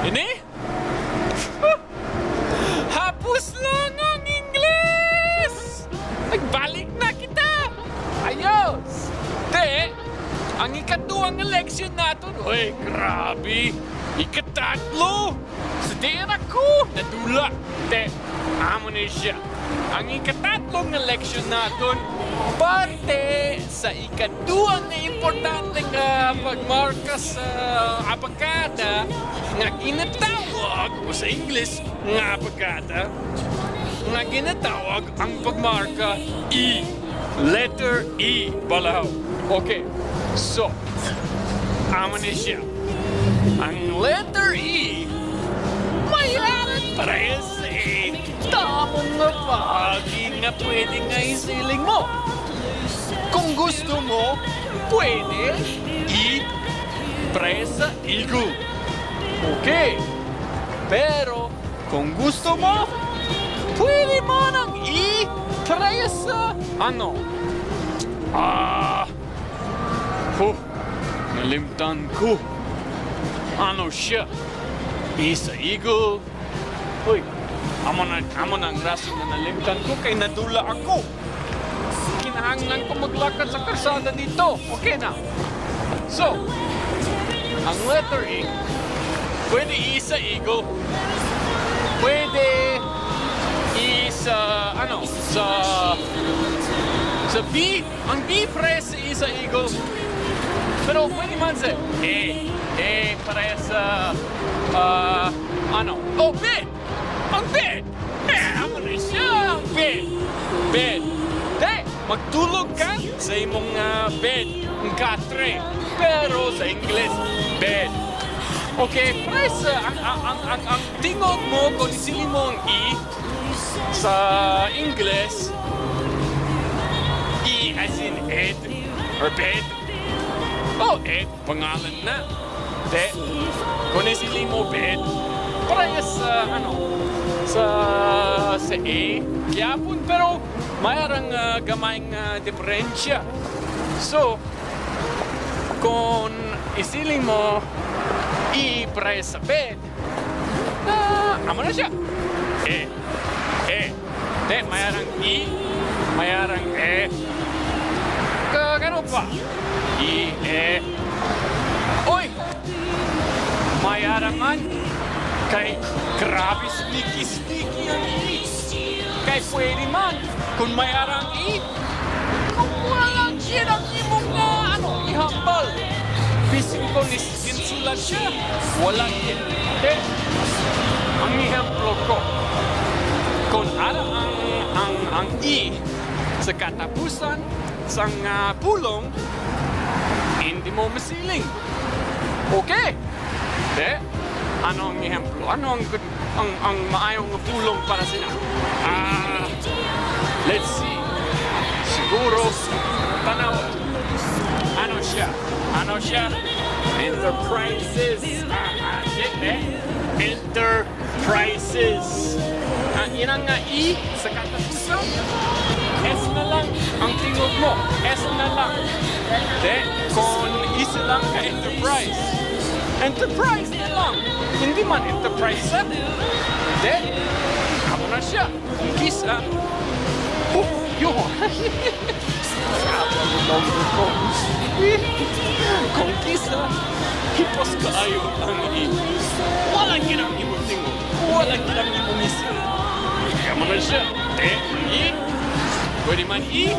Ini? Hapos lang ang Inggles! Nagbalik na kita! Ayos! Te, ang ikatuwang election natin, uy, grabe! Ikatatlo! Sa tira ko, nadula! Te, amo na siya. Ang ikatatlong election natin, parte sa ikaduang na importanteng pagmarka sa apagkada nga ginatawag o sa English nga apagkada nga ginatawag ang pagmarka E. Letter E. Balaw. Okay. So, amo na siya. Ang letter E, mayaran parehas sa E. Tamang na bahagi na pwede nga isiling mo. Kung gusto mo, pwede E presa eagle. Okay. Pero, kung gusto mo, pwede mo ng E presa ano? Nalimtan ko. Ano siya? E sa eagle. Uy, amo na ang rason na nalimtan ko kay nadula ako. Kinahanglan ko maglakad sa karsada dito. Okay na. So, ang letter E, pwede E sa eagle. Pwede E sa, ano, sa B. Ang B press E sa eagle. Pero pwede man sa E para sa, ano, oh, bed! Ang bed! Amo na siya! Ang bed! Bed! Te, magtulog ka sa imong bed, ang katre. Pero sa English, bed. Okay, press, ang tingog mo kung isili mo ang E sa English, E as in Ed or bed. Oh, Ed, pangalan na. Te, kung isili mo bed, press, sa E, yapon, pero mayroong gamayng diferensya. So, kung isiling mo i-press sa bed, amo na siya. E. Te, mayroong E, mayroong E. Kagano pa? E. Uy! Mayarangan. Kay grabe sneaky ang E. Kay pwede man, kung mayarang E, kung walang siya ang imong ihambal. Bising ko ninsulat siya, walang hindi. Ang ihemplo ko, kung ara ang E sa katapusan sa pulong, hindi mo masiling. Okay? De? Ano ang ehemplo? Ano ang maayong pulong para sila? Let's see. Siguro, tanaw. Ano siya? Enterprises. Enterprises. Yan ang E sa katapusan. S na lang ang tingog mo. S na lang. De, kung isa lang ka enterprise. Enterprise na lang. Hindi man enterprise sa. De, ako na siya. Kung kisa. Yun. Kung kisa, hipos kaayo ang E. Walang ginang imong tingog. Walang ginang imong isip. Kaya mo na siya. De, E. Pwede man E.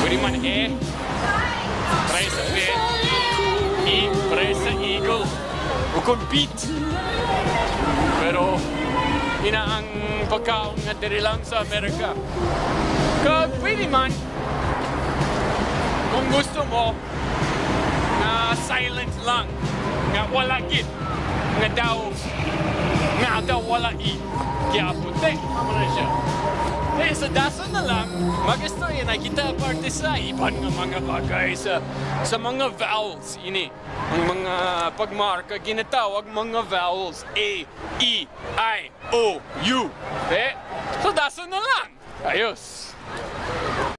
Pwede man E. Try sa B. E. Try sa eagle. O kung beat. Pero, ina ang pagkaon nga diri lang sa Amerika. Kag pwede man, kung gusto mo, na silent lang, nga wala git, nga daw wala E. Kaya puti, amo na siya. Eh, sa dasan na lang, mag-istorya na kita parte sa ibang mga bagay sa mga vowels ini. Ang mga pagmarka, ginatawag mga vowels. A, E, I, O, U. Eh, sa dasan na lang. Ayos.